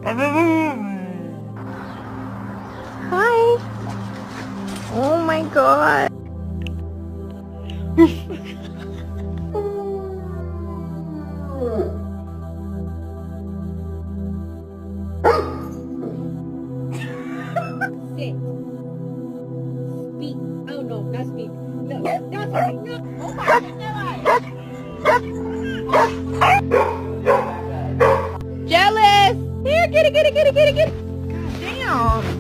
Hi. Oh my god. Sit. Speak. Oh no, not speak. No, not speak. No. Oh my God. Jealous. Here, get it. Damn.